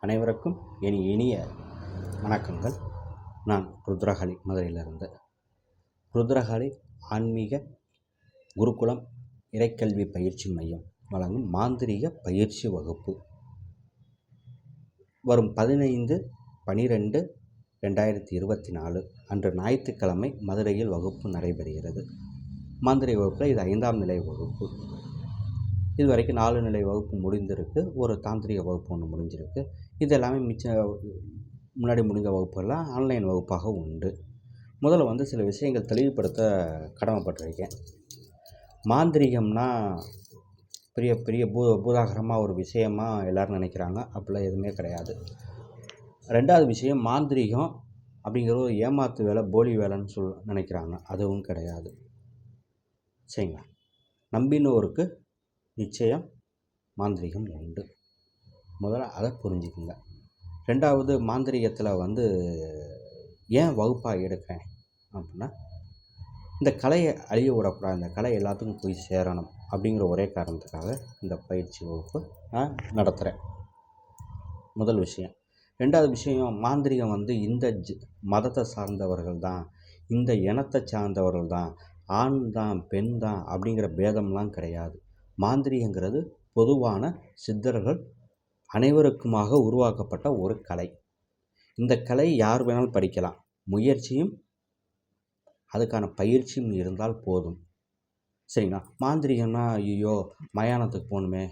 அனைவருக்கும் இனிய வணக்கங்கள். நான் ருத்ரஹாளி மதுரையிலிருந்து. ருத்ரஹாளி ஆன்மீக குருகுலம் இறைக்கல்வி பயிற்சி மையம் வழங்கும் மாந்திரீக பயிற்சி வகுப்பு வரும் 15/12/2024 அன்று ஞாயிற்றுக்கிழமை மதுரையில் வகுப்பு நடைபெறுகிறது. மாந்திரீக வகுப்பில் இது 5ஆம் நிலை வகுப்பு. இது வரைக்கும் 4 நிலை வகுப்பு முடிந்திருக்கு. ஒரு தாந்திரிக வகுப்பு ஒன்று முடிஞ்சிருக்கு. இது எல்லாமே முன்னாடி முடிஞ்ச வகுப்புகள்லாம் ஆன்லைன் வகுப்பாக உண்டு. முதல்ல சில விஷயங்கள் தெளிவுபடுத்த கடமைப்பட்டிருக்கேன். மாந்திரிகம்னா பெரிய பெரிய பூதாகரமாக ஒரு விஷயமாக எல்லோரும் நினைக்கிறாங்க. அப்படிலாம் எதுவுமே கிடையாது. ரெண்டாவது விஷயம், மாந்திரிகம் அப்படிங்கிற ஒரு ஏமாத்து வேலை, போலி வேலைன்னு நினைக்கிறாங்க. அதுவும் கிடையாது. சரிங்களா? நம்பினோருக்கு நிச்சயம் மாந்திரிகம் உண்டு. முதல்ல அதை புரிஞ்சுக்குங்க. ரெண்டாவது, மாந்திரிகத்தில் ஏன் வகுப்பாக எடுக்கிறேன் அப்படின்னா, இந்த கலையை அழிய விடக்கூடாது, இந்த கலை எல்லாத்துக்கும் போய் சேரணும் அப்படிங்கிற ஒரே காரணத்துக்காக இந்த பயிற்சி வகுப்பு நான் நடத்துகிறேன். முதல் விஷயம். ரெண்டாவது விஷயம், மாந்திரிகம் இந்த மதத்தை சார்ந்தவர்கள் தான், இந்த இனத்தை சார்ந்தவர்கள் தான், ஆண் தான் பெண் தான் அப்படிங்கிற பேதம்லாம் கிடையாது. மாந்திரிகங்கிறது பொதுவான சித்தர்கள் அனைவருக்குமாக உருவாக்கப்பட்ட ஒரு கலை. இந்த கலை யார் வேணாலும் படிக்கலாம். முயற்சியும் அதுக்கான பயிற்சியும் இருந்தால் போதும். சரிங்களா? மாந்திரிகம்னா ஐயோ மயானத்துக்கு போகணுமே,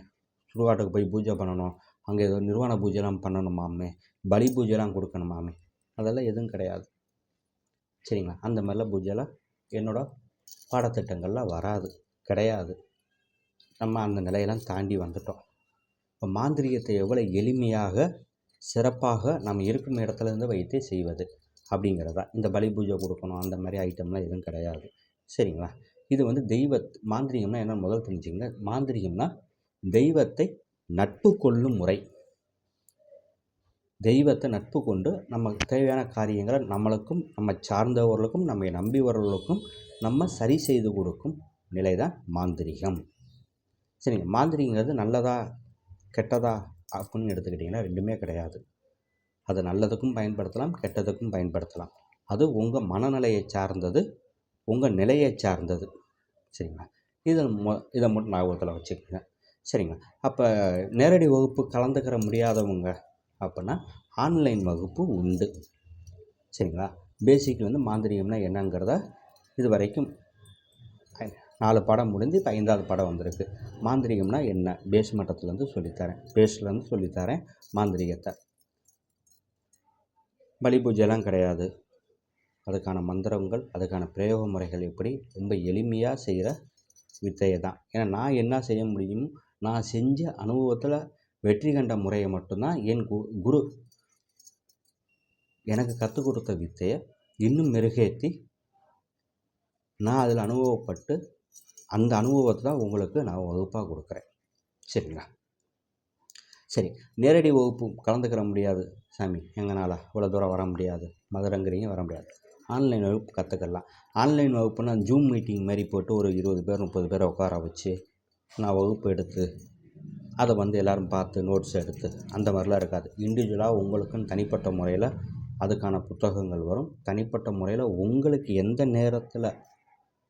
சுடுகாட்டுக்கு போய் பூஜை பண்ணணும், அங்கே ஏதோ நிர்வாண பூஜைலாம் பண்ணணுமாமே, பலி பூஜைலாம் கொடுக்கணுமாமே, அதெல்லாம் எதுவும் கிடையாது. சரிங்களா? அந்த மாதிரிலாம் பூஜைலாம் என்னோடய பாடத்திட்டங்களில் வராது, கிடையாது. நம்ம அந்த நிலையெல்லாம் தாண்டி வந்துட்டோம். இப்போ மாந்திரிகத்தை எவ்வளோ எளிமையாக சிறப்பாக நம்ம இருக்கும் இடத்துலேருந்து வைத்தே செய்வது அப்படிங்கிறதா. இந்த பலி பூஜை கொடுக்கணும் அந்த மாதிரி ஐட்டம்லாம் எதுவும் கிடையாது. சரிங்களா? இது மாந்திரிகம்னா என்ன முதல் தெரிஞ்சுங்க. மாந்திரிகம்னா தெய்வத்தை நட்பு கொள்ளும் முறை. தெய்வத்தை நட்பு கொண்டு நமக்கு தேவையான காரியங்களை நம்மளுக்கும் நம்ம சார்ந்தவர்களுக்கும் நம்மை நம்பியவர்களுக்கும் நம்ம சரி செய்து கொடுக்கும் நிலை தான் மாந்திரிகம். சரிங்க? மாந்திரிகங்கிறது நல்லதா கெட்டதா அப்படின்னு எடுத்துக்கிட்டிங்கன்னா ரெண்டுமே கிடையாது. அதை நல்லதுக்கும் பயன்படுத்தலாம், கெட்டதுக்கும் பயன்படுத்தலாம். அது உங்கள் மனநிலையை சார்ந்தது, உங்கள் நிலையை சார்ந்தது. சரிங்களா? இதை மட்டும் ஞாபகத்தில் வச்சுக்கோங்க. சரிங்களா? அப்போ நேரடி வகுப்பு கலந்துக்கிற முடியாதவங்க அப்படின்னா ஆன்லைன் வகுப்பு உண்டு. சரிங்களா? பேசிக் மாந்திரிகம்னா என்னங்கிறத இது வரைக்கும் 4 பாடம் முடிஞ்சு இப்போ 5ஆவது பாடம் வந்திருக்கு. மாந்திரிகம்னா என்ன பேஸ் மட்டத்துலேருந்து சொல்லித்தரேன். மாந்திரிகத்தை பலி பூஜைலாம் கிடையாது. அதுக்கான மந்திரங்கள், அதுக்கான பிரயோக முறைகள் எப்படி ரொம்ப எளிமையாக செய்கிற வித்தையை தான். ஏன்னா நான் என்ன செய்ய முடியும், நான் செஞ்ச அனுபவத்தில் வெற்றி கண்ட முறையை மட்டும்தான் என் குரு எனக்கு கற்றுக் கொடுத்த வித்தையை இன்னும் மெருகேற்றி நான் அதில் அனுபவப்பட்டு அந்த அனுபவத்தை தான் உங்களுக்கு நான் வகுப்பாக கொடுக்குறேன். சரிங்களா? சரி, நேரடி வகுப்பு கலந்துக்கிற முடியாது சாமி, எங்களால் இவ்வளோ தூரம் வர முடியாது, மதுரைங்கிறீங்க வர முடியாது. ஆன்லைன் வகுப்பு கற்றுக்கலாம். ஆன்லைன் வகுப்புனா ஜூம் மீட்டிங் மாதிரி போட்டு ஒரு 20 பேர் 30 பேரை உட்கார வச்சு நான் வகுப்பு எடுத்து அதை எல்லோரும் பார்த்து நோட்ஸ் எடுத்து அந்த மாதிரிலாம் இருக்காது. இண்டிவிஜுவலாக உங்களுக்குன்னு தனிப்பட்ட முறையில் அதுக்கான புத்தகங்கள் வரும். தனிப்பட்ட முறையில் உங்களுக்கு எந்த நேரத்தில்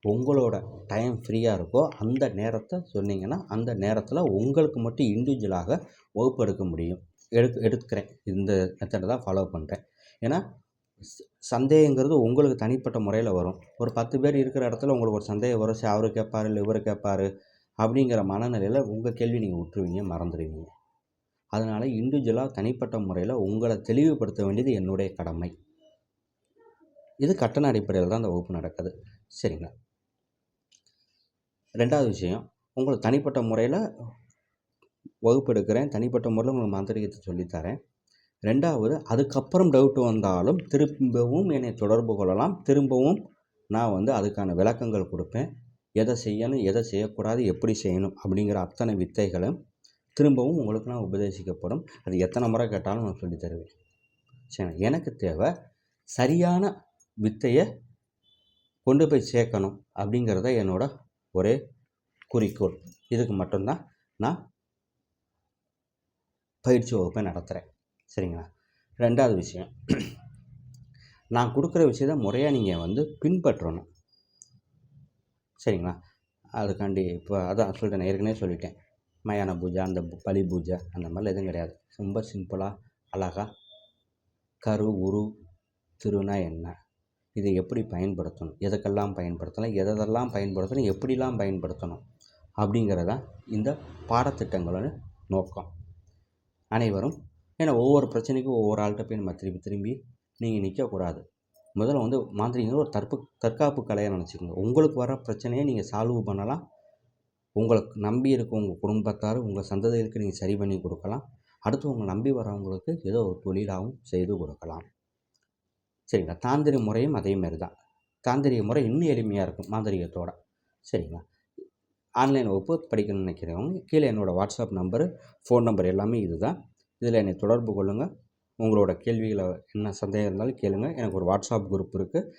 உங்களோட டைம் ஃப்ரீயாக இருக்கோ அந்த நேரத்தை சொன்னீங்கன்னா அந்த நேரத்தில் உங்களுக்கு மட்டும் இண்டிவிஜுவலாக வகுப்பு எடுக்க முடியும். எடுக்கிறேன். இந்த மெத்தடை தான் ஃபாலோ பண்ணுறேன். ஏன்னா சந்தேகங்கிறது உங்களுக்கு தனிப்பட்ட முறையில் வரும். ஒரு 10 பேர் இருக்கிற இடத்துல உங்களுக்கு ஒரு சந்தேகம் வரும். சரி, அவரு கேட்பார் இல்லை இவர் கேட்பார் அப்படிங்கிற மனநிலையில் உங்கள் கேள்வி நீங்கள் விட்டுருவீங்க, மறந்துடுவீங்க. அதனால் இண்டிவிஜுவலாக தனிப்பட்ட முறையில் உங்களை தெளிவுபடுத்த வேண்டியது என்னுடைய கடமை. இது கட்டண அடிப்படையில் தான் அந்த வகுப்பு நடக்குது. சரிங்களா? ரெண்டாவது விஷயம், உங்களுக்கு தனிப்பட்ட முறையில் வகுப்பு எடுக்கிறேன், தனிப்பட்ட முறையில் உங்களுக்கு மாந்திரிகத்தை சொல்லித்தரேன். ரெண்டாவது, அதுக்கப்புறம் டவுட் வந்தாலும் திரும்பவும் என்னை தொடர்பு கொள்ளலாம். திரும்பவும் நான் அதுக்கான விளக்கங்கள் கொடுப்பேன். எதை செய்யணும், எதை செய்யக்கூடாது, எப்படி செய்யணும் அப்படிங்கிற அத்தனை வித்தைகளும் திரும்பவும் உங்களுக்கு நான் உபதேசிக்கப்படும். அது எத்தனை முறை கேட்டாலும் நான் சொல்லி தருவேன். சரி, எனக்கு தேவை சரியான வித்தையை கொண்டு போய் சேர்க்கணும் அப்படிங்கிறத என்னோட ஒரே குறிக்கோள். இதுக்கு மட்டும்தான் நான் பயிற்சி வகுப்பை நடத்துகிறேன். சரிங்களா? 2வது விஷயம், நான் கொடுக்குற விஷயத்த முறையாக நீங்கள் வந்து பின்பற்றணும். சரிங்களா? அதுக்காண்டி இப்போ அதான் சொல்லிட்டேன், ஏற்கனவே சொல்லிட்டேன். மயான பூஜை, அந்த பலி பூஜை அந்த மாதிரிலாம் எதுவும் கிடையாது. ரொம்ப சிம்பிளாக அழகாக கரு, உரு, திருனா என்ன, இதை எப்படி பயன்படுத்தணும், எதுக்கெல்லாம் பயன்படுத்தலாம், எதெல்லாம் பயன்படுத்தணும், எப்படிலாம் பயன்படுத்தணும் அப்படிங்கிறதான் இந்த பாடத்திட்டங்களோட நோக்கம். அனைவரும் ஏன்னா ஒவ்வொரு பிரச்சனைக்கும் ஒவ்வொரு ஆள்கிட்ட போய் நம்ம திரும்பி திரும்பி நீங்கள் நிற்கக்கூடாது. முதல்ல வந்து மாந்திரிகங்கள் ஒரு தற்காப்பு கலையை நினச்சிக்கோங்க. உங்களுக்கு வர பிரச்சனையை நீங்கள் சால்வ் பண்ணலாம். உங்களுக்கு நம்பி இருக்க உங்கள் குடும்பத்தார், உங்கள் சந்ததிகளுக்கு நீங்கள் சரி பண்ணி கொடுக்கலாம். அடுத்து உங்களை நம்பி வரவங்களுக்கு ஏதோ ஒரு தொழிலாகவும் செய்து கொடுக்கலாம். சரிங்களா? தாந்திரிக முறையும் அதேமாரி தான். தாந்திரிக முறை இன்னும் எளிமையாக இருக்கும் மாந்திரிகத்தோட. சரிங்களா? ஆன்லைன் வகுப்பு படிக்கணும்னு நினைக்கிறவங்க கீழே என்னோடய வாட்ஸ்அப் நம்பரு, ஃபோன் நம்பர் எல்லாமே இது தான். இதில் என்னை தொடர்பு கொள்ளுங்கள். உங்களோட கேள்விகளை என்ன சந்தேகம் இருந்தாலும் கேளுங்கள். எனக்கு ஒரு வாட்ஸ்அப் குரூப் இருக்குது,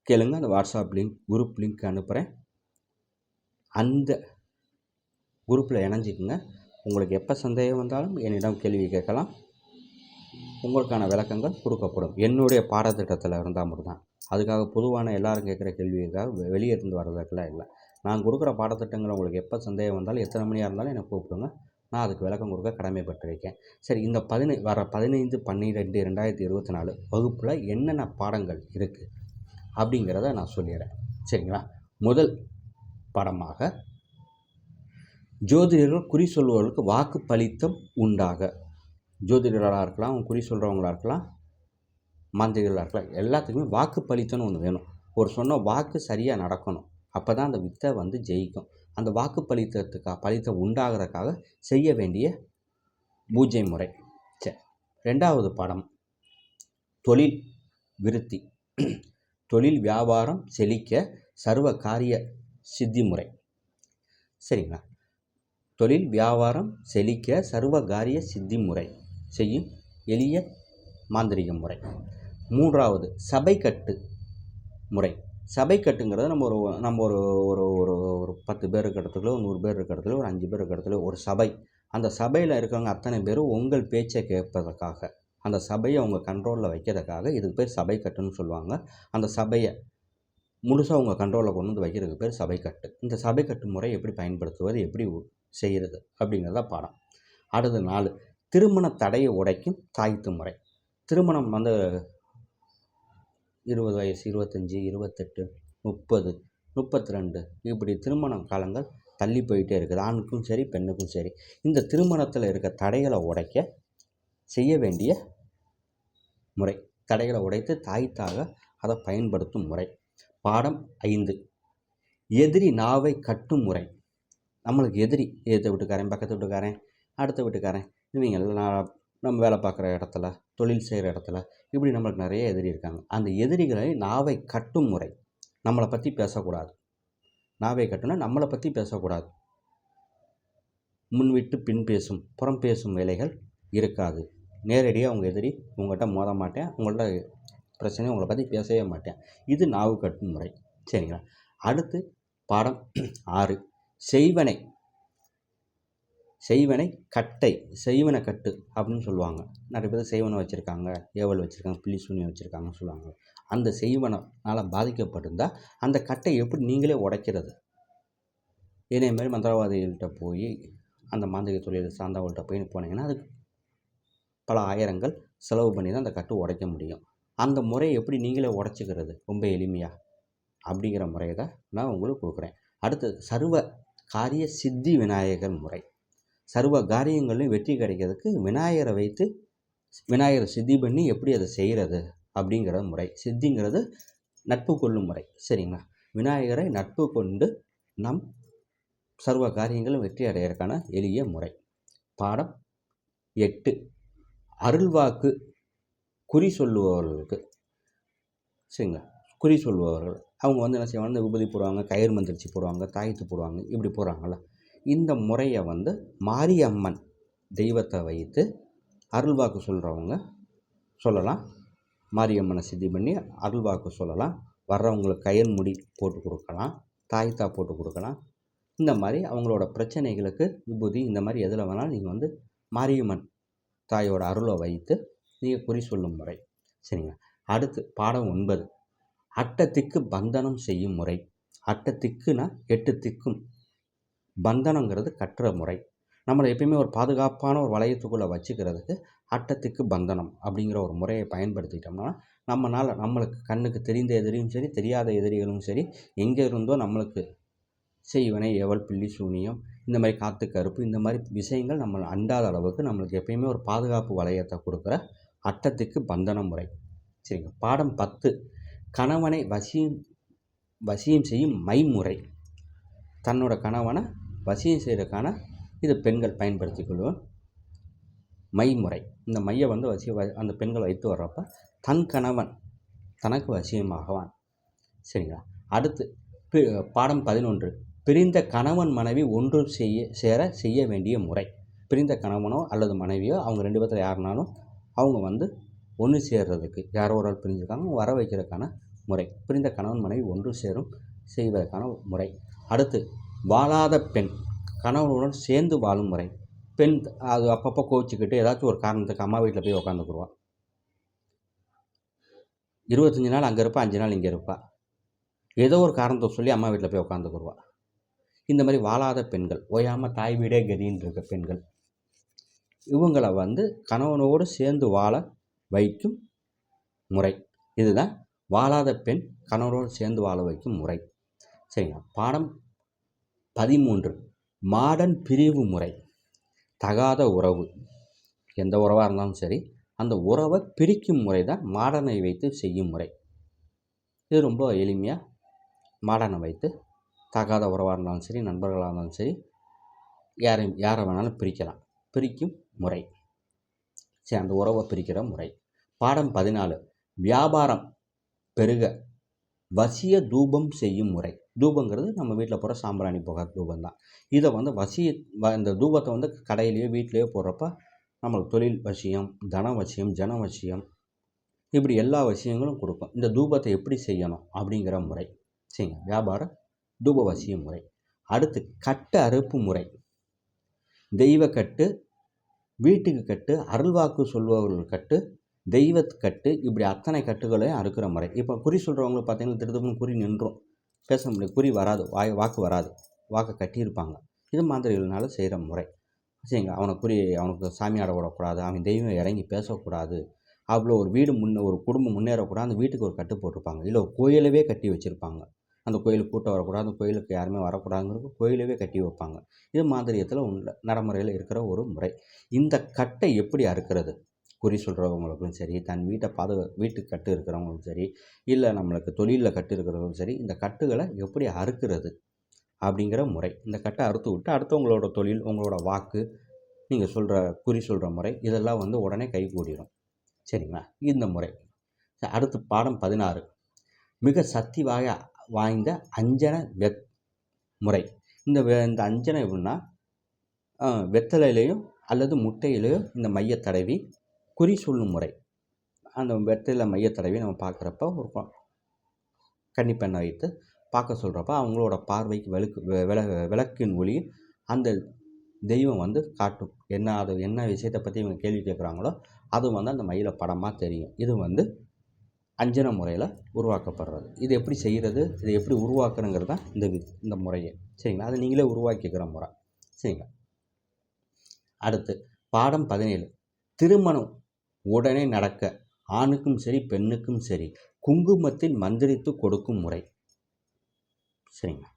கேளுங்க. அந்த வாட்ஸ்அப் குரூப் லிங்க் அனுப்புகிறேன். அந்த குரூப்பில் இணைஞ்சிக்குங்க. உங்களுக்கு எப்போ சந்தேகம் வந்தாலும் என்னிடம் கேள்வி கேட்கலாம். உங்களுக்கான விளக்கங்கள் கொடுக்கப்படும். என்னுடைய பாடத்திட்டத்தில் இருந்தால் மட்டும்தான். அதுக்காக பொதுவான எல்லோரும் கேட்குற கேள்விக்காக வெளியே இருந்து வர்றதுக்கெல்லாம் இல்லை. நான் கொடுக்குற பாடத்திட்டங்கள் உங்களுக்கு எப்போ சந்தேகம் வந்தாலும், எத்தனை மணியாக இருந்தாலும் என்னை கூப்பிடுங்க. நான் அதுக்கு விளக்கம் கொடுக்க கடமைப்பட்டிருக்கேன். சரி, இந்த வர 15/12/2024 வகுப்பில் என்னென்ன பாடங்கள் இருக்குது அப்படிங்கிறத நான் சொல்லிடுறேன். சரிங்களா? முதல் பாடமாக ஜோதிடர்கள் குறி சொல்பவர்களுக்கு வாக்கு பலித்தம் உண்டாக. ஜோதிடர்களாக இருக்கலாம், குறி சொல்கிறவங்களாக இருக்கலாம், மாந்திரிகர்களாக இருக்கலாம், எல்லாத்துக்குமே வாக்கு பலித்தம்னு ஒன்று வேணும். ஒரு சொன்ன வாக்கு சரியாக நடக்கணும். அப்போ தான் அந்த வித்தை வந்து ஜெயிக்கும். அந்த வாக்கு பலித்தம் உண்டாகிறதுக்காக செய்ய வேண்டிய பூஜை முறை. சரி, 2வது பாடம் தொழில் விருத்தி. தொழில் வியாபாரம் செழிக்க சர்வ காரிய சித்தி முறை. சரிங்களா? தொழில் வியாபாரம் செழிக்க சர்வ காரிய சித்தி முறை செய்யும் எளிய மாந்திரிக முறை. 3வது சபை கட்டு முறை. சபை கட்டுங்கிறது நம்ம ஒரு ஒரு ஒரு ஒரு 10 பேர் இருக்கிற இடத்துல, 100 பேர் இருக்கிற இடத்துல, ஒரு 5 பேர் இருக்கிற இடத்துல ஒரு சபை. அந்த சபையில் இருக்கிறவங்க அத்தனை பேரும் உங்கள் பேச்சை கேட்பதற்காக, அந்த சபையை உங்கள் கண்ட்ரோலில் வைக்கிறதுக்காக இதுக்கு பேர் சபை கட்டுன்னு சொல்லுவாங்க. அந்த சபையை முழுசாக உங்கள் கண்ட்ரோலில் கொண்டு வந்து வைக்கிறதுக்கு பேர் சபை கட்டு. இந்த சபை கட்டு முறை எப்படி பயன்படுத்துவது, எப்படி செய்கிறது அப்படிங்கிறத பாடம். அடுத்த 4 திருமண தடையை உடைக்கும் தாய்த்து முறை. திருமணம் வந்து 20 வயசு, 25, 28, 30, 32 இப்படி திருமண காலங்கள் தள்ளி போயிட்டே இருக்குது. ஆணுக்கும் சரி, பெண்ணுக்கும் சரி. இந்த திருமணத்தில் இருக்க தடைகளை உடைக்க செய்ய வேண்டிய முறை. தடைகளை உடைத்து தாய்த்தாக அதை பயன்படுத்தும் முறை. பாடம் 5 எதிரி நாவை கட்டும் முறை. நம்மளுக்கு எதிரி எதிர்த்த வீட்டுக்காரன், பக்கத்து வீட்டுக்காரன், அடுத்த வீட்டுக்காரன், இவங்க எல்லாம் நம்ம வேலை பார்க்குற இடத்துல, தொழில் செய்கிற இடத்துல, இப்படி நம்மளுக்கு நிறைய எதிரி இருக்காங்க. அந்த எதிரிகளை நாவை கட்டும் முறை. நம்மளை பற்றி பேசக்கூடாது. நாவை கட்டுனா நம்மளை பற்றி பேசக்கூடாது. முன் விட்டு பின் பேசும், புறம் பேசும் வேலைகள் இருக்காது. நேரடியாக அவங்க எதிரி உங்கள்கிட்ட மோத மாட்டேன், உங்கள்கிட்ட பிரச்சனை உங்களை பற்றி பேசவே மாட்டேன். இது நாவு கட்டும் முறை. சரிங்களா? அடுத்து பாடம் 6 செய்வனை. செய்வனை கட்டை, செய்வனை கட்டு அப்படின்னு சொல்லுவாங்க. நிறைய பேர் செய்வனை வச்சுருக்காங்க, ஏவல் வச்சுருக்காங்க, பில்லி சூனியம் வச்சுருக்காங்கன்னு சொல்லுவாங்க. அந்த செய்வனால் பாதிக்கப்பட்டிருந்தால் அந்த கட்டை எப்படி நீங்களே உடைக்கிறது? இதேமாரி மந்திரவாதிகள்கிட்ட போய், அந்த மாந்திரிக தொழில் சார்ந்தவங்கள்ட்ட போனீங்கன்னா அதுக்கு பல ஆயிரங்கள் செலவு பண்ணி தான் அந்த கட்டு உடைக்க முடியும். அந்த முறையை எப்படி நீங்களே உடைச்சிக்கிறது ரொம்ப எளிமையாக அப்படிங்கிற முறையை தான் நான் உங்களுக்கு கொடுக்குறேன். அடுத்து சர்வ காரிய சித்தி விநாயகர் முறை. சர்வ காரியங்களையும் வெற்றி கிடைக்கிறதுக்கு விநாயகரை வைத்து விநாயகரை சித்தி பண்ணி எப்படி அதை செய்கிறது அப்படிங்கிற முறை. சித்திங்கிறது நட்பு கொள்ளும் முறை. சரிங்களா? விநாயகரை நட்பு கொண்டு நம் சர்வ காரியங்களும் வெற்றி அடைகிறதுக்கான எளிய முறை. பாடம் 8 அருள்வாக்கு குறி சொல்லுபவர்களுக்கு. சரிங்களா? குறி சொல்லுபவர்கள் அவங்க வந்து என்ன செய்வாங்க, விபூதி போடுவாங்க, கயிறு மந்திரிச்சு போடுவாங்க, தாயத்து போடுவாங்க, இப்படி போடுறாங்கள்ல. இந்த முறையை வந்து மாரியம்மன் தெய்வத்தை வைத்து அருள்வாக்கு சொல்கிறவங்க சொல்லலாம். மாரியம்மனை சித்தி பண்ணி அருள்வாக்கு சொல்லலாம். வர்றவங்களுக்கு கயிறு முடி போட்டு கொடுக்கலாம், தாய்த்தா போட்டு கொடுக்கலாம். இந்த மாதிரி அவங்களோட பிரச்சனைகளுக்கு விபூதி இந்த மாதிரி எதில் வேணாலும் நீங்கள் வந்து மாரியம்மன் தாயோட அருளை வைத்து நீங்கள் குறி சொல்லும் முறை. சரிங்களா. அடுத்து பாடம் 9, அட்டத்திக்கு பந்தனம் செய்யும் முறை. அட்டத்திக்குனா 8 திக்கும், பந்தனங்கிறது கட்டுற முறை. நம்மளை எப்பயுமே ஒரு பாதுகாப்பான ஒரு வளையத்துக்குள்ளே வச்சுக்கிறதுக்கு அட்டத்திக்கு பந்தனம் அப்படிங்கிற ஒரு முறையை பயன்படுத்திட்டோம்னா நம்மளுக்கு கண்ணுக்கு தெரிந்த எதிரியும் சரி, தெரியாத எதிரிகளும் சரி, எங்கே இருந்தோ நம்மளுக்கு செய்வனை, ஏவல், பில்லி, சூனியம், இந்த மாதிரி காத்து கருப்பு, இந்த மாதிரி விஷயங்கள் நம்ம அண்டாத அளவுக்கு நம்மளுக்கு எப்பயுமே ஒரு பாதுகாப்பு வளையத்தை கொடுக்குற அட்டத்திற்கு பந்தன முறை. சரிங்க. பாடம் 10, கணவனை வசியம் செய்யும் மைமுறை. தன்னோட கணவனை வசியம் செய்கிறதுக்கான இது பெண்கள் பயன்படுத்தி கொள்வோம் மைமுறை. இந்த மையை அந்த பெண்கள் வைத்து வர்றப்ப தன் கணவன் தனக்கு வசியமாகவான். சரிங்களா. அடுத்து பாடம் 11, பிரிந்த கணவன் மனைவி ஒன்று செய்ய வேண்டிய முறை. பிரிந்த கணவனோ அல்லது மனைவியோ அவங்க 2 பேர்த்தில் யாருனாலும் அவங்க ஒன்று சேர்றதுக்கு, யாரோ ஒரு ஆள் பிரிஞ்சிருக்காங்க, வர வைக்கிறதுக்கான முறை. பிரிந்த கணவன் மனைவி ஒன்று செய்வதற்கான முறை. அடுத்து வாழாத பெண் கணவனுடன் சேர்ந்து வாழும் முறை. பெண் அது அப்பப்போ கோச்சிக்கிட்டு ஏதாச்சும் ஒரு காரணத்துக்கு அம்மா வீட்டில் போய் உட்காந்துக்குருவா. 25 நாள் அங்கே இருப்பா, 5 நாள் இங்கே இருப்பா. ஏதோ ஒரு காரணத்தை சொல்லி அம்மா வீட்டில் போய் உட்காந்துக்குருவா. இந்த மாதிரி வாழாத பெண்கள், ஓயாமல் தாய் வீடே கதின்னு இருக்க பெண்கள், இவங்களை கணவனோடு சேர்ந்து வாழ வைக்கும் முறை. இதுதான் வாழாத பெண் கணவனோடு சேர்ந்து வாழ வைக்கும் முறை. சரிங்களா. பாடம் 13, மாடன் பிரிவு முறை. தகாத உறவு, எந்த உறவாக இருந்தாலும் சரி, அந்த உறவை பிரிக்கும் முறை தான் மாடனை வைத்து செய்யும் முறை. இது ரொம்ப எளிமையாக மாடனை வைத்து தகாத உறவாக இருந்தாலும் சரி, நண்பர்களாக இருந்தாலும் சரி, யாரை வேணாலும் பிரிக்கும் முறை. சரி, அந்த உறவை பிரிக்கிற முறை. பாடம் 14, வியாபாரம் பெருக வசிய தூபம் செய்யும் முறை. தூபங்கிறது நம்ம வீட்டில் போகிற சாம்பிராணி புகை தூபம் தான். இதை இந்த தூபத்தை கடையிலையோ வீட்டிலையோ போடுறப்ப நம்மளுக்கு தொழில் வசியம், தன வசியம், ஜன வசியம், இப்படி எல்லா விஷயங்களும் கொடுக்கும். இந்த தூபத்தை எப்படி செய்யணும் அப்படிங்கிற முறை. சரிங்க. வியாபார தூப வசிய முறை. அடுத்து கட்டு அறுப்பு முறை. தெய்வ கட்டு, வீட்டுக்கு கட்டு, அருள்வாக்கு சொல்பவர்கள் கட்டு, தெய்வக்கட்டு, இப்படி அத்தனை கட்டுகளையும் அறுக்கிற முறை. இப்போ குறி சொல்கிறவங்களை பார்த்தீங்கன்னா திருத்தப்புன்னு குறி நின்றும், பேச முடியாது, குறி வராது, வாக்கு வராது, வாக்கை கட்டியிருப்பாங்க. இது மாந்திரிகள்னால செய்கிற முறை. சரிங்க. அவனுக்கு சாமி ஆட விடக்கூடாது, அவன் தெய்வம் இறங்கி பேசக்கூடாது, அவ்வளோ ஒரு வீடு ஒரு குடும்பம் முன்னேறக்கூடாது, அந்த வீட்டுக்கு ஒரு கட்டு போட்டிருப்பாங்க. இல்லை ஒரு கோயிலவே கட்டி வச்சுருப்பாங்க. அந்த கோயிலுக்கு கூட்டம் வரக்கூடாது, அந்த கோயிலுக்கு யாருமே வரக்கூடாதுங்கிறது கோயிலவே கட்டி வைப்பாங்க. இது மாந்திரியத்தில் நடைமுறையில் இருக்கிற ஒரு முறை. இந்த கட்டை எப்படி அறுக்கிறது? குறி சொல்கிறவங்களுக்கும் சரி, தன் வீட்டுக்கு கட்டு இருக்கிறவங்களும் சரி, இல்லை நம்மளுக்கு தொழிலில் கட்டு இருக்கிறவங்களும் சரி, இந்த கட்டுகளை எப்படி அறுக்கிறது அப்படிங்கிற முறை. இந்த கட்டை அறுத்து விட்டு அடுத்தவங்களோட தொழில், உங்களோட வாக்கு, நீங்கள் சொல்கிற குறி சொல்கிற முறை, இதெல்லாம் உடனே கை கூடிடும். சரிங்களா. இந்த முறை. அடுத்து பாடம் 16, மிக சக்தி வாய்ந்த அஞ்சன முறை. இந்த அஞ்சனை எப்படின்னா, வெத்தலையிலையும் அல்லது முட்டையிலையோ இந்த மைய தடவி குறி சொல்லும் முறை. அந்த வெத்தலை மைய தடவி நம்ம பார்க்குறப்ப ஒரு கன்னிப்பெண்ணை வைத்து பார்க்க சொல்கிறப்ப அவங்களோட பார்வைக்கு விளக்கின் ஒளி அந்த தெய்வம் காட்டும். என்ன விஷயத்தை பற்றி இவங்க கேள்வி கேட்குறாங்களோ அது அந்த மயில படமாக தெரியும். இது அஞ்சன முறையில் உருவாக்கப்படுறது. இது எப்படி செய்கிறது, இது எப்படி உருவாக்கணுங்கிறது தான் இந்த முறையே. சரிங்களா. அது நீங்களே உருவாக்கிக்கிற முறை. சரிங்களா. அடுத்து பாடம் 17, திருமணம் உடனே நடக்க ஆணுக்கும் சரி பெண்ணுக்கும் சரி குங்குமத்தில் மந்திரித்து கொடுக்கும் முறை. சரிங்களா.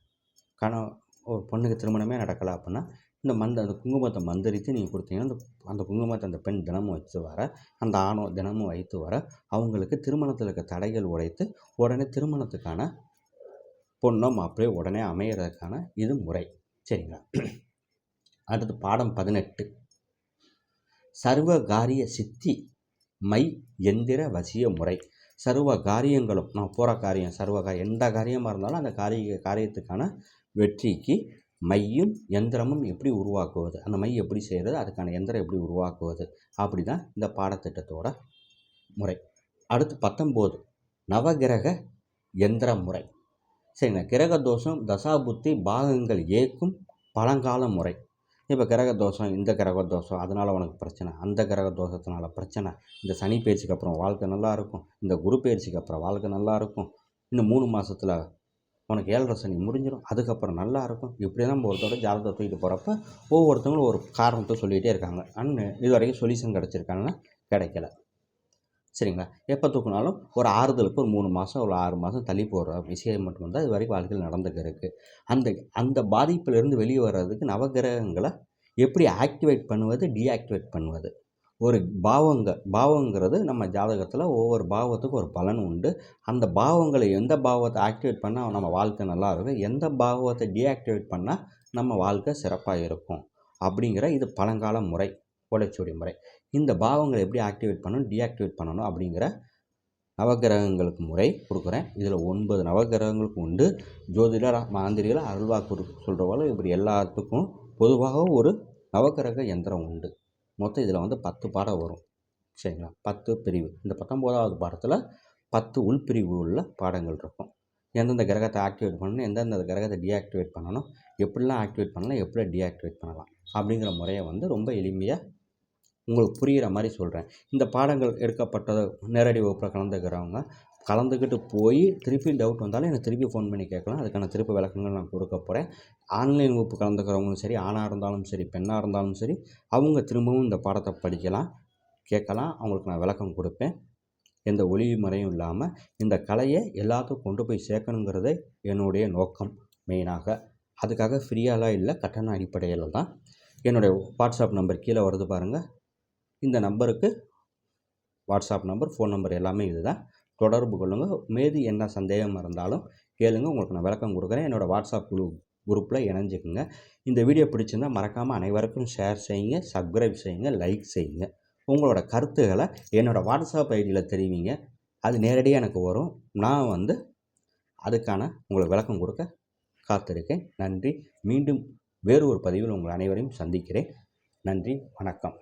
ஒரு பொண்ணுக்கு திருமணமே நடக்கலை அப்படின்னா அந்த குங்குமத்தை மந்திரித்து நீங்கள் கொடுத்தீங்கன்னா அந்த குங்குமத்தை அந்த பெண் தினமும் வச்சு வர, அந்த ஆணோ தினமும் வைத்து வர, அவங்களுக்கு திருமணத்தில் இருக்க தடைகள் உடைத்து உடனே திருமணத்துக்கான பொண்ணோ மாப்பிள்ளையோ உடனே அமைகிறதுக்கான இது முறை. சரிங்களா. அடுத்து பாடம் 18, சர்வ காரிய சித்தி மை எந்திர வசிய முறை. சர்வ காரியங்களும் நம்ம போகிற காரியம் எந்த காரியமாக இருந்தாலும் அந்த காரியத்துக்கான வெற்றிக்கு மையும் எந்திரமும் எப்படி உருவாக்குவது, அந்த மை எப்படி செய்கிறது, அதுக்கான எந்திரம் எப்படி உருவாக்குவது, அப்படி தான் இந்த பாடத்திட்டத்தோட முறை. அடுத்து 19, நவகிரக எந்திர முறை. சரிங்களா. கிரக தோஷம், தசாபுத்தி, பாகங்கள் ஏற்கும் பழங்கால முறை. இப்போ கிரக தோஷம், இந்த கிரக தோஷம் அதனால் உனக்கு பிரச்சனை, அந்த கிரக தோஷத்தினால பிரச்சனை, இந்த சனி பயிற்சிக்கு அப்புறம் வாழ்க்கை நல்லாயிருக்கும், இந்த குரு பயிற்சிக்கு அப்புறம் வாழ்க்கை நல்லாயிருக்கும், இன்னும் 3 மாதத்தில் உனக்கு 7.5 சனி முடிஞ்சிடும், அதுக்கப்புறம் நல்லாயிருக்கும். இப்படி தான் நம்ம ஒருத்தரோட ஜாதகத்தை தூக்கிட்டு போகிறப்ப ஒவ்வொருத்தவங்களும் ஒரு காரணத்தை சொல்லிகிட்டே இருக்காங்க. இது வரைக்கும் சொல்யூஷன் கிடச்சிருக்காங்கன்னா கிடைக்கல. சரிங்களா? எப்போ தூக்குனாலும் ஒரு ஆறுதலுக்கு ஒரு 3 மாதம் ஒரு 6 மாதம் தள்ளி போடுற விஷயம் மட்டும் தான் இது வரைக்கும் வாழ்க்கையில் நடந்துக்க இருக்குது. அந்த பாதிப்பிலிருந்து வெளியே வர்றதுக்கு நவகிரகங்களை எப்படி ஆக்டிவேட் பண்ணுவது, டீஆக்டிவேட் பண்ணுவது. ஒரு பாவங்கிறது நம்ம ஜாதகத்தில் ஒவ்வொரு பாவத்துக்கும் ஒரு பலன் உண்டு. அந்த பாவங்களை எந்த பாவத்தை ஆக்டிவேட் பண்ணால் நம்ம வாழ்க்கை நல்லா இருக்கும், எந்த பாவத்தை டீஆக்டிவேட் பண்ணால் நம்ம வாழ்க்கை சிறப்பாக இருக்கும் அப்படிங்கிற இது பழங்கால முறை, ஓலைச்சுவடி முறை. இந்த பாவங்களை எப்படி ஆக்டிவேட் பண்ணணும், டீஆக்டிவேட் பண்ணணும் அப்படிங்கிற நவகிரகங்களுக்கு முறை கொடுக்குறேன். இதில் 9 நவகிரகங்களுக்கு உண்டு. ஜோதிடர், மாந்திரிகள், அருள்வாக்கு சொல்கிறவங்களும் இப்படி எல்லாத்துக்கும் பொதுவாக ஒரு நவகிரக யந்திரம் உண்டு. மொத்தம் இதில் வந்து 10 பாடம் வரும். சரிங்களா? 10 பிரிவு. இந்த 19வது பாடத்தில் 10 உள்பிரிவு உள்ள பாடங்கள் இருக்கும். எந்தெந்த கிரகத்தை ஆக்டிவேட் பண்ணணும், எந்தெந்த கிரகத்தை டீஆக்டிவேட் பண்ணணும், எப்படிலாம் ஆக்டிவேட் பண்ணலாம், எப்படி டீஆக்டிவேட் பண்ணலாம் அப்படிங்கிற முறையை வந்து ரொம்ப எளிமையாக உங்களுக்கு புரிகிற மாதிரி சொல்கிறேன். இந்த பாடங்கள் எடுக்கப்பட்டது நேரடி வகுப்பில் கலந்துக்கிறவங்க கலந்துக்கிட்டு போய் திருப்பி டவுட் வந்தாலும் எனக்கு திருப்பி ஃபோன் பண்ணி கேட்கலாம். அதுக்கான திருப்பி விளக்கங்கள் நான் கொடுக்க போகிறேன். ஆன்லைன் வகுப்பு கலந்துக்கிறவங்களும் சரி, ஆணாக இருந்தாலும் சரி, பெண்ணாக இருந்தாலும் சரி, அவங்க திரும்பவும் இந்த பாடத்தை படிக்கலாம், கேட்கலாம். அவங்களுக்கு நான் விளக்கம் கொடுப்பேன். எந்த ஒளி முறையும் இல்லாமல் இந்த கலையை எல்லாத்துக்கும் கொண்டு போய் சேர்க்கணுங்கிறதே என்னுடைய நோக்கம் மெயினாக. அதுக்காக ஃப்ரீயாலாம் இல்லை, கட்டண அடிப்படையில் தான். என்னுடைய வாட்ஸ்அப் நம்பர் கீழே வருது பாருங்கள். இந்த நம்பருக்கு வாட்ஸ்அப் நம்பர், ஃபோன் நம்பர் எல்லாமே இது தான். தொடர்பு கொள்ளுங்கள். மீதி என்ன சந்தேகம் இருந்தாலும் கேளுங்க, உங்களுக்கு நான் விளக்கம் கொடுக்குறேன். என்னோடய வாட்ஸ்அப் குரூப்பில் இணைஞ்சிக்குங்க. இந்த வீடியோ பிடிச்சிருந்தால் மறக்காமல் அனைவருக்கும் ஷேர் செய்யுங்க, சப்ஸ்கிரைப் செய்யுங்க, லைக் செய்யுங்க. உங்களோட கருத்துக்களை என்னோடய வாட்ஸ்அப் ஐடியில் தெரிவிங்க. அது நேரடியாக எனக்கு வரும். நான் வந்து அதுக்கான உங்களுக்கு விளக்கம் கொடுக்க காத்திருக்கேன். நன்றி. மீண்டும் வேறு ஒரு பதிவில் உங்கள் அனைவரையும் சந்திக்கிறேன். நன்றி, வணக்கம்.